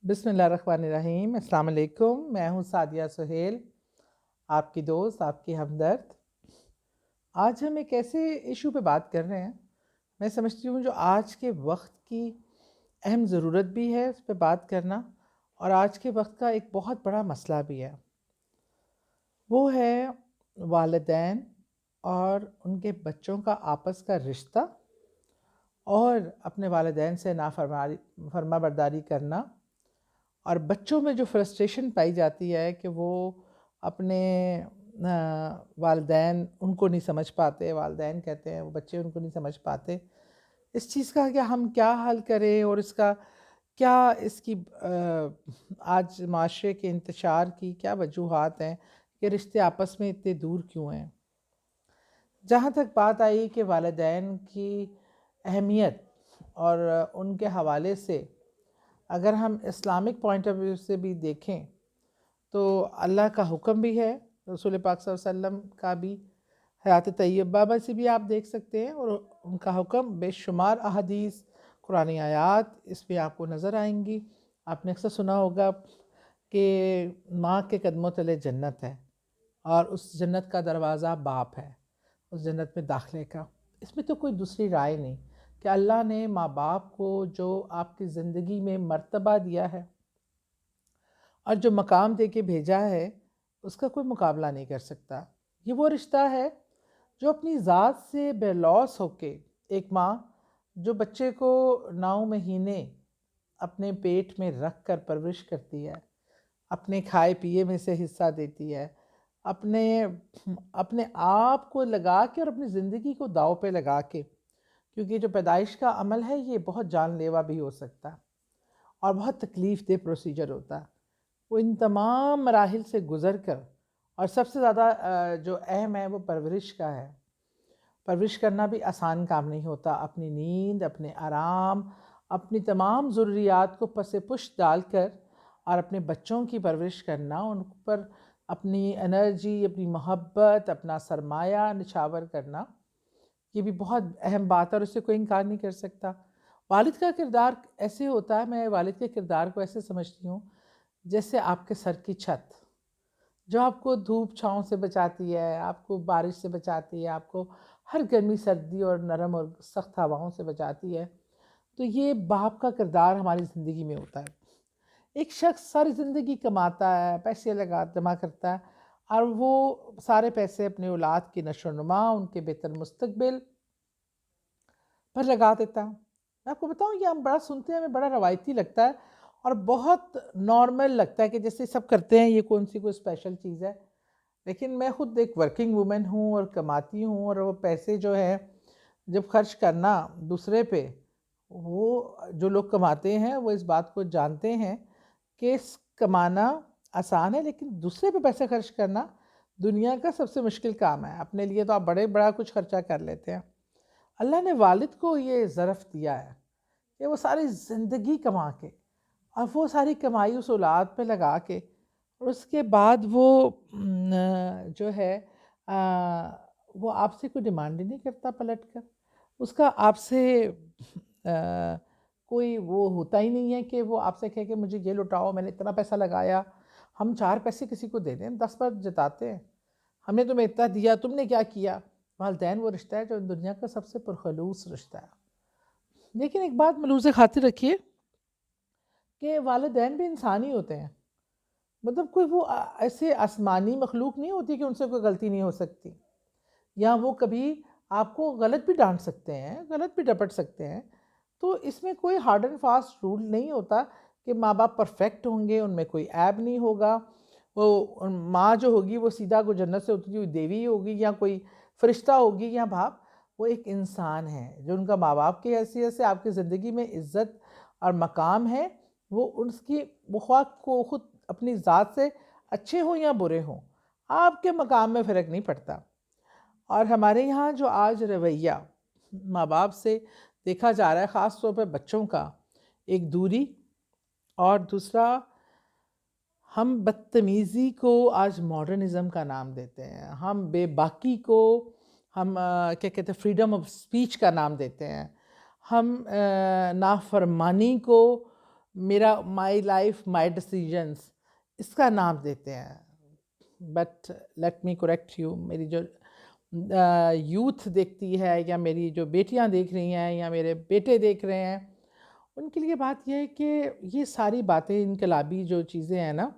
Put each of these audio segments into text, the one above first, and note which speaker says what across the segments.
Speaker 1: بسم اللہ الرحمن الرحیم۔ السلام علیکم، میں ہوں سعدیہ سہیل، آپ کی دوست، آپ کی ہمدرد۔ آج ہم ایک ایسے ایشو پہ بات کر رہے ہیں، میں سمجھتی ہوں جو آج کے وقت کی اہم ضرورت بھی ہے اس پہ بات کرنا، اور آج کے وقت کا ایک بہت بڑا مسئلہ بھی ہے۔ وہ ہے والدین اور ان کے بچوں کا آپس کا رشتہ، اور اپنے والدین سے فرما برداری کرنا، اور بچوں میں جو فرسٹریشن پائی جاتی ہے کہ وہ اپنے والدین ان کو نہیں سمجھ پاتے، والدین کہتے ہیں وہ بچے ان کو نہیں سمجھ پاتے، اس چیز کا کہ ہم کیا حل کریں، اور اس کا کیا، اس کی آج معاشرے کے انتشار کی کیا وجوہات ہیں کہ رشتے آپس میں اتنے دور کیوں ہیں۔ جہاں تک بات آئی کہ والدین کی اہمیت اور ان کے حوالے سے اگر ہم اسلامک پوائنٹ آف ویو سے بھی دیکھیں تو اللہ کا حکم بھی ہے، رسول پاک صلی اللہ علیہ وسلم کا بھی، حیات طیبہ میں سے بھی آپ دیکھ سکتے ہیں، اور ان کا حکم بے شمار احادیث، قرآنی آیات اس پہ آپ کو نظر آئیں گی۔ آپ نے اکثر سنا ہوگا کہ ماں کے قدموں تلے جنت ہے، اور اس جنت کا دروازہ باپ ہے، اس جنت میں داخلے کا۔ اس میں تو کوئی دوسری رائے نہیں کہ اللہ نے ماں باپ کو جو آپ کی زندگی میں مرتبہ دیا ہے اور جو مقام دے کے بھیجا ہے، اس کا کوئی مقابلہ نہیں کر سکتا۔ یہ وہ رشتہ ہے جو اپنی ذات سے بے لوث ہو کے، ایک ماں جو بچے کو 9 مہینے اپنے پیٹ میں رکھ کر پرورش کرتی ہے، اپنے کھائے پیے میں سے حصہ دیتی ہے، اپنے آپ کو لگا کے اور اپنی زندگی کو داؤ پہ لگا کے، کیونکہ جو پیدائش کا عمل ہے یہ بہت جان لیوا بھی ہو سکتا ہے اور بہت تکلیف دہ پروسیجر ہوتا ہے۔ وہ ان تمام مراحل سے گزر کر، اور سب سے زیادہ جو اہم ہے وہ پرورش کا ہے۔ پرورش کرنا بھی آسان کام نہیں ہوتا، اپنی نیند، اپنے آرام، اپنی تمام ضروریات کو پس پشت ڈال کر اور اپنے بچوں کی پرورش کرنا، ان پر اپنی انرجی، اپنی محبت، اپنا سرمایہ نچھاور کرنا، یہ بھی بہت اہم بات ہے اور اس سے کوئی انکار نہیں کر سکتا۔ والد کا کردار ایسے ہوتا ہے، میں والد کے کردار کو ایسے سمجھتی ہوں جیسے آپ کے سر کی چھت، جو آپ کو دھوپ چھاؤں سے بچاتی ہے، آپ کو بارش سے بچاتی ہے، آپ کو ہر گرمی سردی اور نرم اور سخت ہواؤں سے بچاتی ہے۔ تو یہ باپ کا کردار ہماری زندگی میں ہوتا ہے۔ ایک شخص ساری زندگی کماتا ہے، پیسے جمع کرتا ہے، اور وہ سارے پیسے اپنے اولاد کی نشو و نما، ان کے بہتر مستقبل پر لگا دیتا ہے۔ میں آپ کو بتاؤں، یہ ہم بڑا سنتے ہیں، ہمیں بڑا روایتی لگتا ہے اور بہت نارمل لگتا ہے کہ جیسے سب کرتے ہیں، یہ کون سی کوئی اسپیشل چیز ہے۔ لیکن میں خود ایک ورکنگ وومن ہوں اور کماتی ہوں، اور وہ پیسے جو ہے جب خرچ کرنا دوسرے پہ، وہ جو لوگ کماتے ہیں وہ اس بات کو جانتے ہیں کہ کمانا آسان ہے، لیکن دوسرے پہ پیسے خرچ کرنا دنیا کا سب سے مشکل کام ہے۔ اپنے لیے تو آپ بڑا کچھ خرچہ کر لیتے ہیں۔ اللہ نے والد کو یہ ظرف دیا ہے کہ وہ ساری زندگی کما کے، اور وہ ساری کمائی اس اولاد پہ لگا کے، اور اس کے بعد وہ جو ہے وہ آپ سے کوئی ڈیمانڈ ہی نہیں کرتا پلٹ کر، اس کا آپ سے کوئی وہ ہوتا ہی نہیں ہے کہ وہ آپ سے کہے کہ مجھے یہ لوٹاؤ، میں نے اتنا پیسہ لگایا۔ ہم 4 پیسے کسی کو دے دیں، 10 بار جتاتے ہیں، ہم نے تمہیں اتنا دیا، تم نے کیا کیا۔ والدین وہ رشتہ ہے جو دنیا کا سب سے پرخلوص رشتہ ہے۔ لیکن ایک بات ملحوظ خاطر رکھیے کہ والدین بھی انسان ہی ہوتے ہیں، مطلب کوئی وہ ایسے آسمانی مخلوق نہیں ہوتی کہ ان سے کوئی غلطی نہیں ہو سکتی، یا وہ کبھی آپ کو غلط بھی ڈانٹ سکتے ہیں، غلط بھی ڈپٹ سکتے ہیں۔ تو اس میں کوئی ہارڈ اینڈ فاسٹ رول نہیں ہوتا کہ ماں باپ پرفیکٹ ہوں گے، ان میں کوئی عیب نہیں ہوگا۔ وہ ماں جو ہوگی وہ سیدھا کو جنت سے اتری ہوئی دیوی ہوگی، یا کوئی فرشتہ ہوگی، یا باپ، وہ ایک انسان ہے جو ان کا ماں باپ کی حیثیت سے آپ کی زندگی میں عزت اور مقام ہے۔ وہ اس کی خواہ کو خود اپنی ذات سے اچھے ہوں یا برے ہوں، آپ کے مقام میں فرق نہیں پڑتا۔ اور ہمارے یہاں جو آج رویہ ماں باپ سے دیکھا جا رہا ہے، خاص طور پہ بچوں کا، ایک دوری، اور دوسرا ہم بدتمیزی کو آج ماڈرنزم کا نام دیتے ہیں، ہم بے باکی کو ہم کیا کہتے ہیں، فریڈم آف سپیچ کا نام دیتے ہیں، ہم نافرمانی کو میرا مائی لائف مائی ڈیسیجنس اس کا نام دیتے ہیں. But let me correct you, میری جو یوتھ دیکھتی ہے یا میری جو بیٹیاں دیکھ رہی ہیں یا میرے بیٹے دیکھ رہے ہیں، ان کے لیے بات یہ ہے کہ یہ ساری باتیں انقلابی جو چیزیں ہیں نا،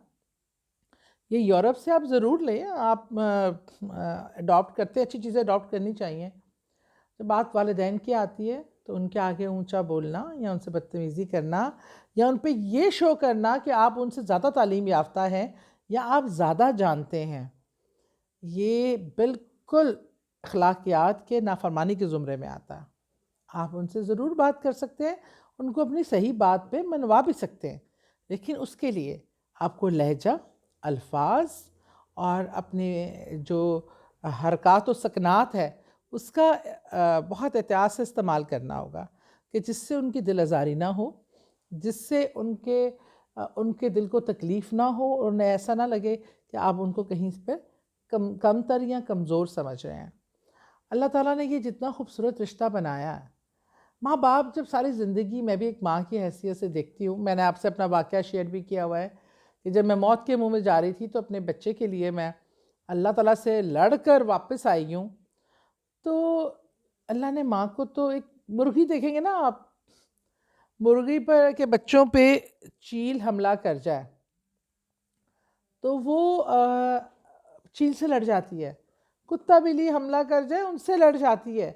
Speaker 1: یہ یورپ سے آپ ضرور لیں، آپ اڈاپٹ کرتے، اچھی چیزیں اڈاپٹ کرنی چاہیے. جب بات والدین کی آتی ہے تو ان کے آگے اونچا بولنا یا ان سے بدتمیزی کرنا یا ان پہ یہ شو کرنا کہ آپ ان سے زیادہ تعلیم یافتہ ہیں یا آپ زیادہ جانتے ہیں، یہ بالکل اخلاقیات کے نافرمانی کے زمرے میں آتا ہے. آپ ان سے ضرور بات کر سکتے ہیں، ان کو اپنی صحیح بات پہ منوا بھی سکتے ہیں، لیکن اس کے لیے آپ کو لہجہ، الفاظ اور اپنے جو حرکات و سکنات ہے اس کا بہت احتیاط سے استعمال کرنا ہوگا کہ جس سے ان کی دل آزاری نہ ہو، جس سے ان کے دل کو تکلیف نہ ہو اور انہیں ایسا نہ لگے کہ آپ ان کو کہیں پہ کم تر یا کمزور سمجھ رہے ہیں. اللہ تعالیٰ نے یہ جتنا خوبصورت رشتہ بنایا ہے، ماں باپ جب ساری زندگی، میں بھی ایک ماں کی حیثیت سے دیکھتی ہوں، میں نے آپ سے اپنا واقعہ شیئر بھی کیا ہوا ہے کہ جب میں موت کے منہ میں جا رہی تھی تو اپنے بچے کے لیے میں اللہ تعالیٰ سے لڑ کر واپس آئی ہوں. تو اللہ نے ماں کو، تو ایک مرغی دیکھیں گے نا آپ، مرغی پر کے بچوں پہ چیل حملہ کر جائے تو وہ چیل سے لڑ جاتی ہے، کتا بلی حملہ کر جائے ان سے لڑ جاتی ہے،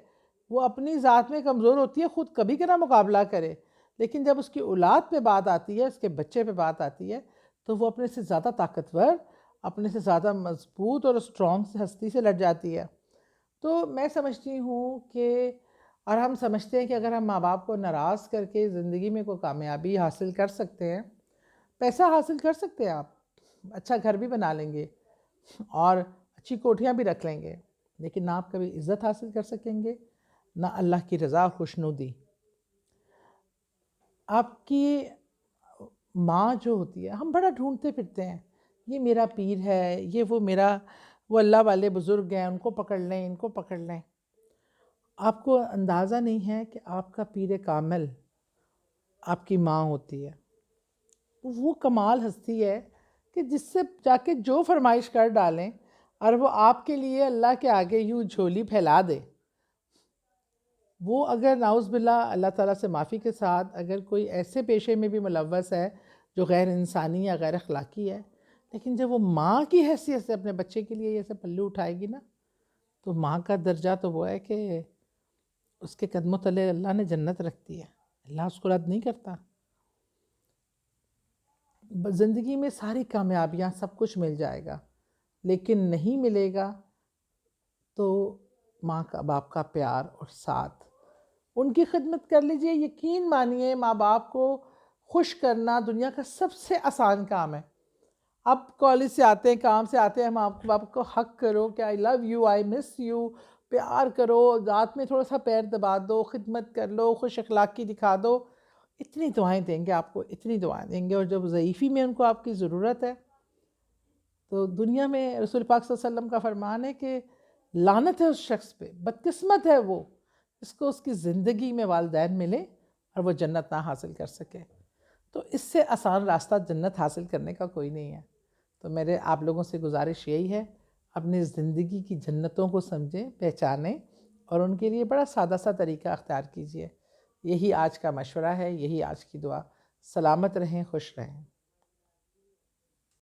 Speaker 1: وہ اپنی ذات میں کمزور ہوتی ہے، خود کبھی کا نہ مقابلہ کرے، لیکن جب اس کی اولاد پہ بات آتی ہے، اس کے بچے پہ بات آتی ہے تو وہ اپنے سے زیادہ طاقتور، اپنے سے زیادہ مضبوط اور اسٹرانگ ہستی سے لڑ جاتی ہے. تو میں سمجھتی ہوں کہ، اور ہم سمجھتے ہیں کہ اگر ہم ماں باپ کو ناراض کر کے زندگی میں کوئی کامیابی حاصل کر سکتے ہیں، پیسہ حاصل کر سکتے ہیں، آپ اچھا گھر بھی بنا لیں گے اور اچھی کوٹھیاں بھی رکھ لیں گے، لیکن نہ آپ کبھی عزت حاصل کر سکیں گے، نہ اللہ کی رضا اور خوشنودی. آپ کی ماں جو ہوتی ہے، ہم بڑا ڈھونڈتے پھرتے ہیں، یہ میرا پیر ہے، یہ وہ اللہ والے بزرگ ہیں، ان کو پکڑ لیں، ان کو پکڑ لیں. آپ کو اندازہ نہیں ہے کہ آپ کا پیر کامل آپ کی ماں ہوتی ہے. وہ کمال ہستی ہے کہ جس سے جا کے جو فرمائش کر ڈالیں اور وہ آپ کے لیے اللہ کے آگے یوں جھولی پھیلا دے. وہ اگر نعوذ باللہ اللہ تعالیٰ سے معافی کے ساتھ اگر کوئی ایسے پیشے میں بھی ملوث ہے جو غیر انسانی یا غیر اخلاقی ہے، لیکن جب وہ ماں کی حیثیت سے اپنے بچے کے لیے ایسے پلو اٹھائے گی نا، تو ماں کا درجہ تو وہ ہے کہ اس کے قدموں تلے اللہ نے جنت رکھ دی ہے، اللہ اس کو رد نہیں کرتا. زندگی میں ساری کامیابیاں، سب کچھ مل جائے گا، لیکن نہیں ملے گا تو ماں کا، باپ کا پیار اور ساتھ. ان کی خدمت کر لیجئے، یقین مانیے ماں باپ کو خوش کرنا دنیا کا سب سے آسان کام ہے. آپ کالج سے آتے ہیں، کام سے آتے ہیں، ماں باپ کو حق کرو کہ آئی love you, I miss you, پیار کرو، رات میں تھوڑا سا پیر دبا دو، خدمت کر لو، خوش اخلاقی دکھا دو. اتنی دعائیں دیں گے آپ کو، اتنی دعائیں دیں گے. اور جب ضعیفی میں ان کو آپ کی ضرورت ہے تو دنیا میں رسول پاک صلی اللہ علیہ وسلم کا فرمان ہے کہ لعنت ہے اس شخص پہ، بدقسمت ہے وہ جس کو اس کی زندگی میں والدین ملے اور وہ جنت نہ حاصل کر سکے. تو اس سے آسان راستہ جنت حاصل کرنے کا کوئی نہیں ہے. تو میرے آپ لوگوں سے گزارش یہی ہے، اپنی زندگی کی جنتوں کو سمجھیں، پہچانیں اور ان کے لیے بڑا سادہ سا طریقہ اختیار کیجئے. یہی آج کا مشورہ ہے، یہی آج کی دعا. سلامت رہیں، خوش رہیں.